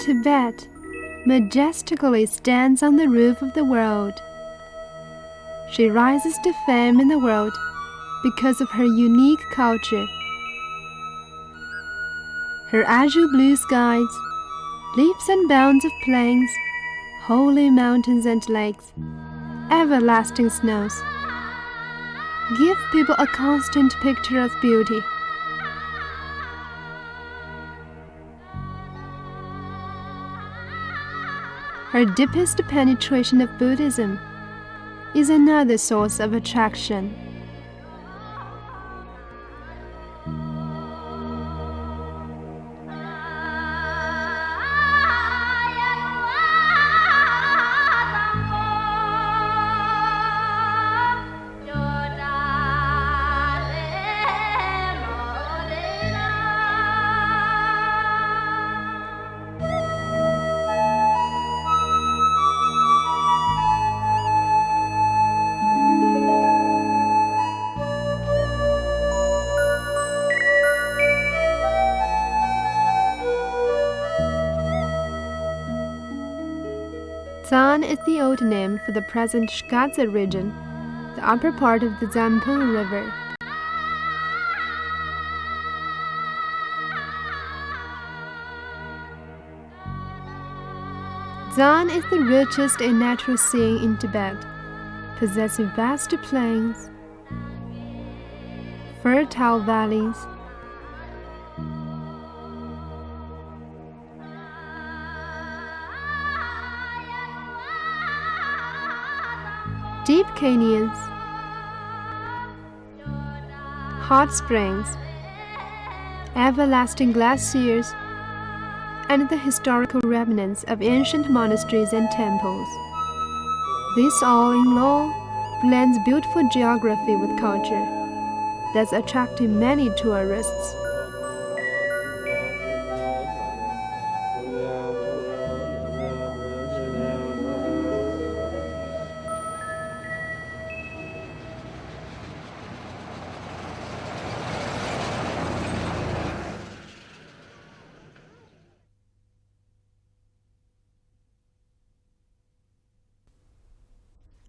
Tibet majestically stands on the roof of the world. She rises to fame in the world because of her unique culture. Her azure blue skies, leaps and bounds of plains, holy mountains and lakes, everlasting snows, give people a constant picture of beauty. Her deepest penetration of Buddhism is another source of attraction. Zan is the old name for the present Shkaza region, the upper part of the Zampung River. Zan is the richest in natural scene in Tibet, possessing vast plains, fertile valleys, deep canyons, hot springs, everlasting glaciers, and the historical remnants of ancient monasteries and temples. This all-in-all blends beautiful geography with culture, thus attracting many tourists.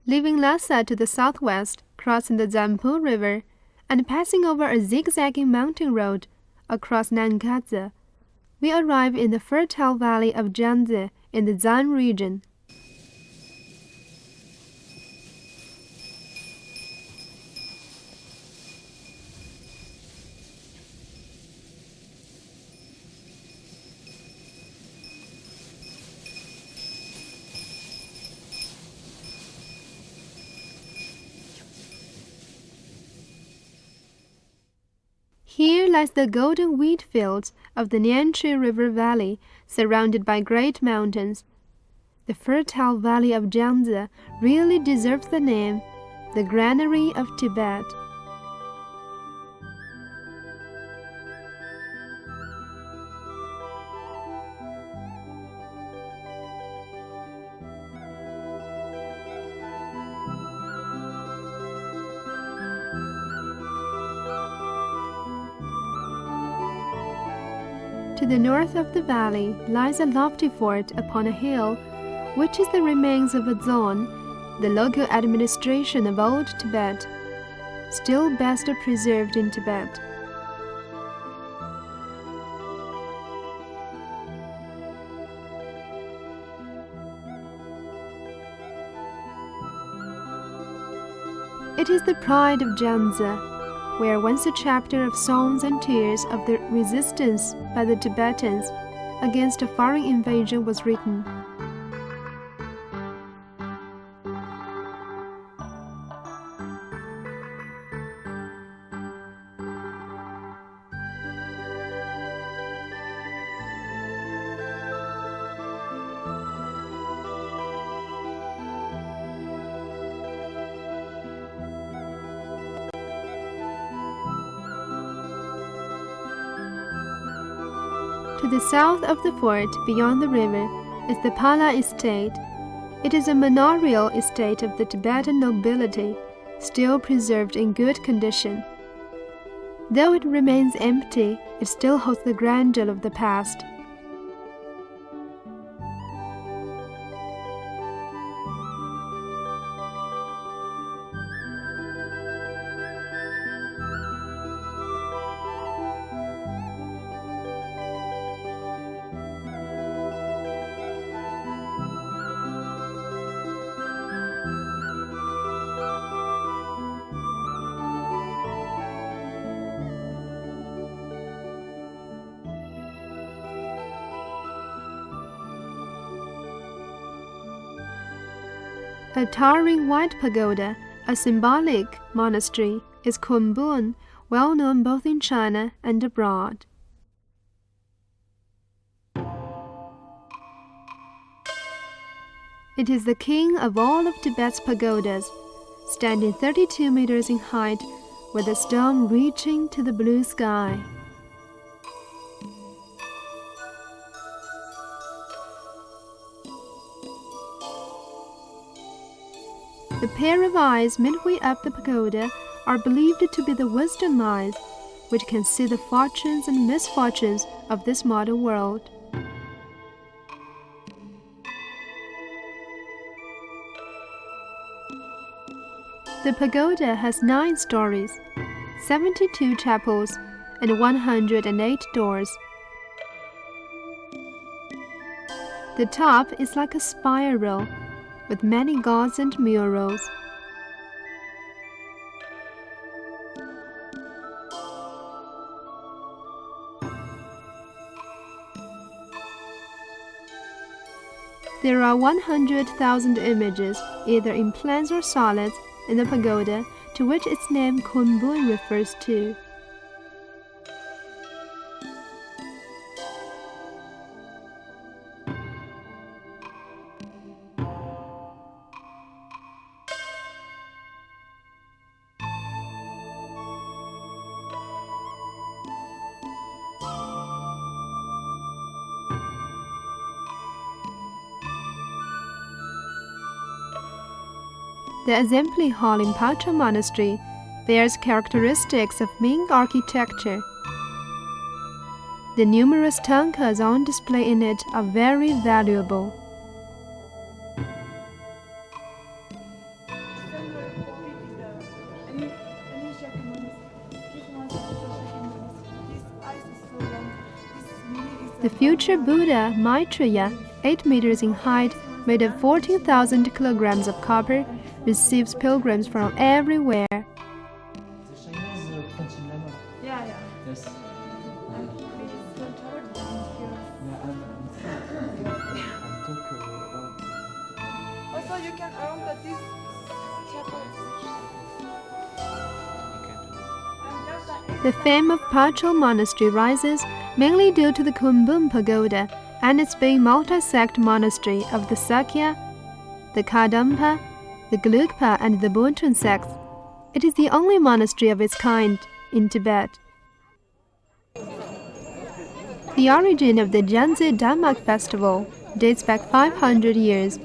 Leaving Lhasa to the southwest, crossing the Zampung River, and passing over a zigzagging mountain road across Nankaza, we arrive in the fertile valley of Janji in the Zan region. Here lies the golden wheat fields of the Nyantri River Valley, surrounded by great mountains. The fertile valley of Janji really deserves the name, the granary of Tibet. To the north of the valley lies a lofty fort upon a hill, which is the remains of a zon, the local administration of old Tibet, still best preserved in Tibet. It is the pride of Janji, where once a chapter of songs and tears of the resistance by the Tibetans against a foreign invasion was written. To the south of the fort, beyond the river, is the Pala estate. It is a manorial estate of the Tibetan nobility, still preserved in good condition. Though it remains empty, it still holds the grandeur of the past. A towering white pagoda, a symbolic monastery, is Kumbum, well known both in China and abroad. It is the king of all of Tibet's pagodas, standing 32 meters in height, with a dome reaching to the blue sky. The pair of eyes midway up the pagoda are believed to be the wisdom eyes, which can see the fortunes and misfortunes of this modern world. The pagoda has 9 stories, 72 chapels, and 108 doors. The top is like a spiral, with many gods and murals. There are 100,000 images, either in plans or solids, in the pagoda, to which its name Kumbum refers to. The exemplary hall in Pagoda Monastery bears characteristics of Ming architecture. The numerous tankas on display in it are very valuable. The future Buddha Maitreya, 8 meters in height, made of 14,000 kilograms of copper, receives pilgrims from everywhere. Yes. Also, you can earn that this chapel. The fame of Pagoda Monastery rises mainly due to the Kumbum Pagoda and its being multi-sect monastery of the Sakya, the Kadampa, the Gelugpa, and the Buntun sects. It is the only monastery of its kind in Tibet. The origin of the Janji Dhammak festival dates back 500 years.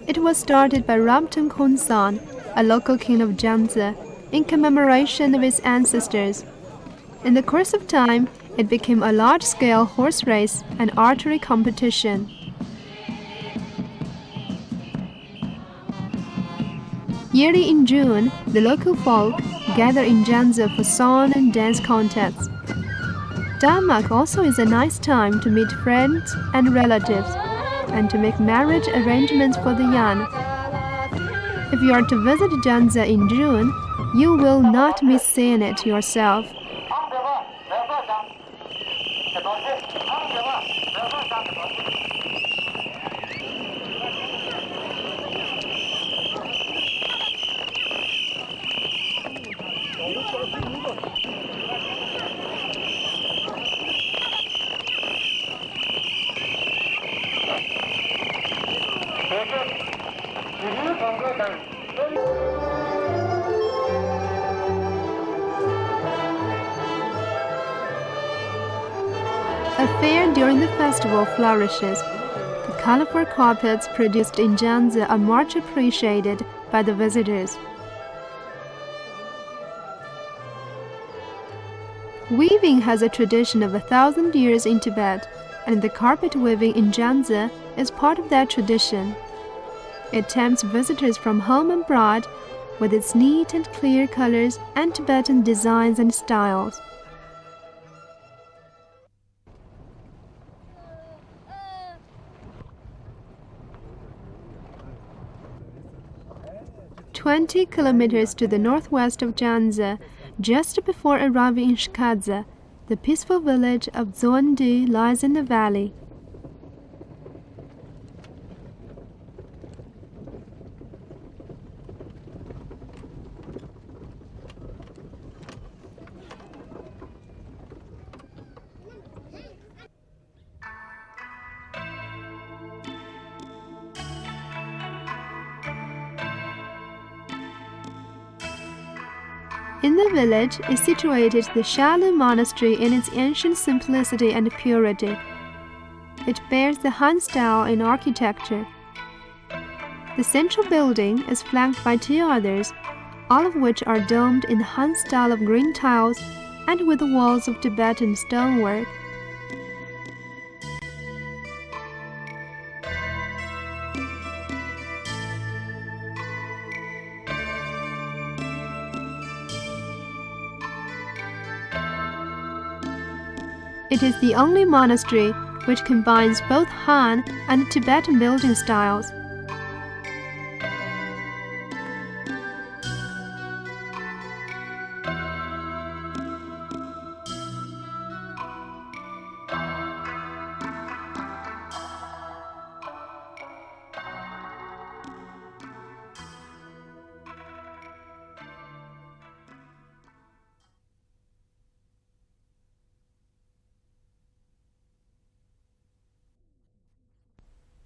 It was started by Ramtun Khonsan, a local king of Janji, in commemoration of his ancestors. In the course of time, it became a large-scale horse race and archery competition. Yearly in June, the local folk gather in Janji for song and dance contests. Dhammak also is a nice time to meet friends and relatives, and to make marriage arrangements for the young. If you are to visit Janji in June, you will not miss seeing it yourself. A fair during the festival flourishes. The colorful carpets produced in Janji are much appreciated by the visitors. Weaving has a tradition of 1,000 years in Tibet, and the carpet weaving in Janji is part of that tradition. It tempts visitors from home and abroad with its neat and clear colors and Tibetan designs and styles. "20 kilometers to the northwest of Janji, just before arriving in Shkadze, the peaceful village of Zondu lies in the valley. In the village is situated the Shaolin Monastery in its ancient simplicity and purity. It bears the Han style in architecture. The central building is flanked by two others, all of which are domed in the Han style of green tiles and with the walls of Tibetan stonework. It is the only monastery which combines both Han and Tibetan building styles.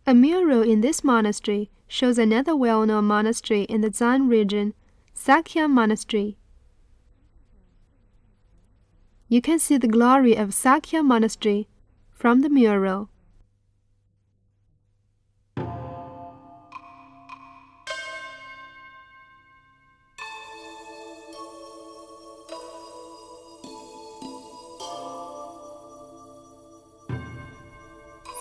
A mural in this monastery shows another well-known monastery in the Zan region, Sakya Monastery. You can see the glory of Sakya Monastery from the mural.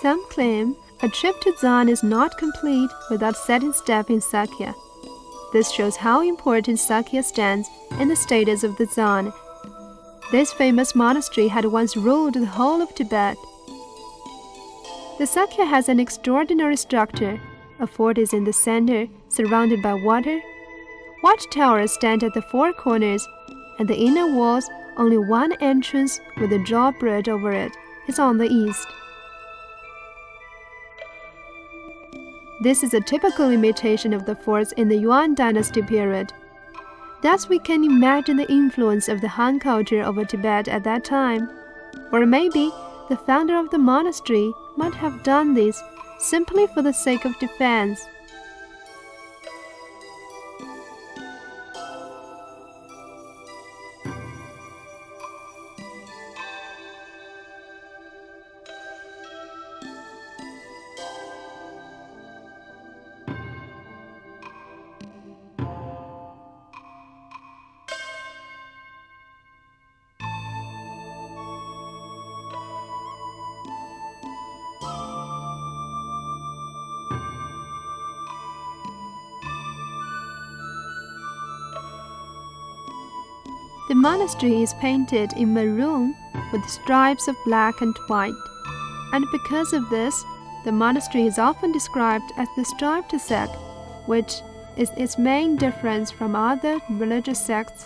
Some claim a trip to Zan is not complete without setting step in Sakya. This shows how important Sakya stands in the status of the Zan. This famous monastery had once ruled the whole of Tibet. The Sakya has an extraordinary structure. A fort is in the center, surrounded by water. Watchtowers stand at the four corners, and the inner walls, only one entrance with a drawbridge over it, is on the east. This is a typical imitation of the forts in the Yuan dynasty period. Thus we can imagine the influence of the Han culture over Tibet at that time. Or maybe the founder of the monastery might have done this simply for the sake of defense. The monastery is painted in maroon with stripes of black and white, and because of this, the monastery is often described as the striped sect, which is its main difference from other religious sects.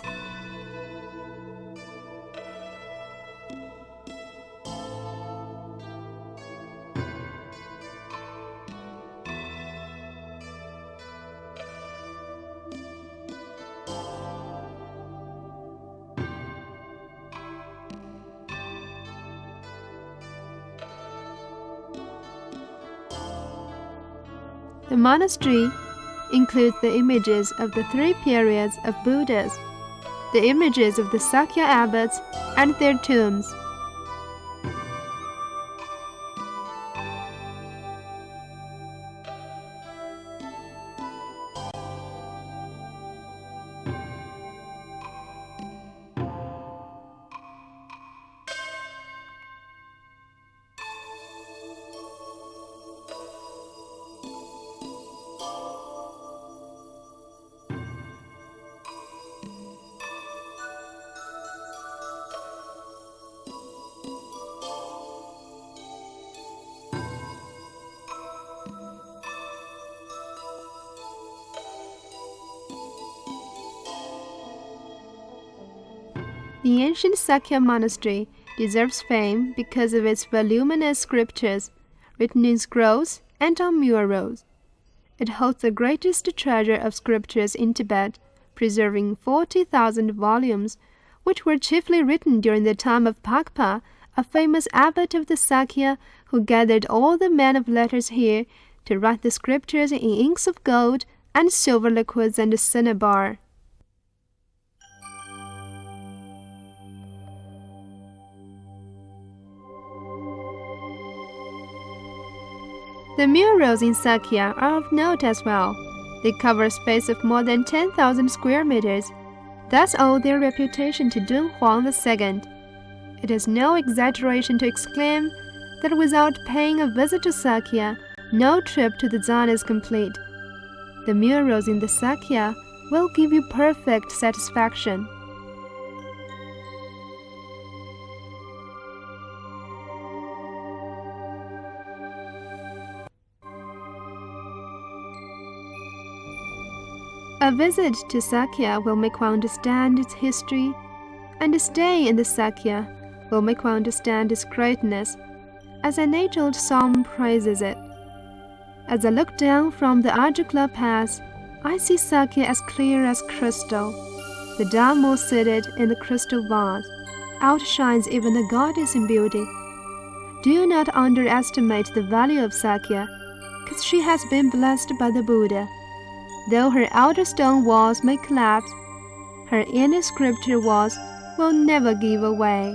The monastery includes the images of the three periods of Buddhas, the images of the Sakya abbots and their tombs. The ancient Sakya monastery deserves fame because of its voluminous scriptures, written in scrolls and on murals. It holds the greatest treasure of scriptures in Tibet, preserving 40,000 volumes, which were chiefly written during the time of Pakpa, a famous abbot of the Sakya who gathered all the men of letters here to write the scriptures in inks of gold and silver liquids and cinnabar. The murals in Sakya are of note as well. They cover a space of more than 10,000 square meters. That's owed their reputation to Dun Huang II. It is no exaggeration to exclaim that without paying a visit to Sakya, no trip to the Zan is complete. The murals in the Sakya will give you perfect satisfaction. A visit to Sakya will make one understand its history, and a stay in the Sakya will make one understand its greatness, as an age-old psalm praises it. As I look down from the Ajukla Pass, I see Sakya as clear as crystal. The Dhammak seated in the crystal vase outshines even the goddess in beauty. Do not underestimate the value of Sakya, because she has been blessed by the Buddha. Though her outer stone walls may collapse, her inner scripture walls will never give away.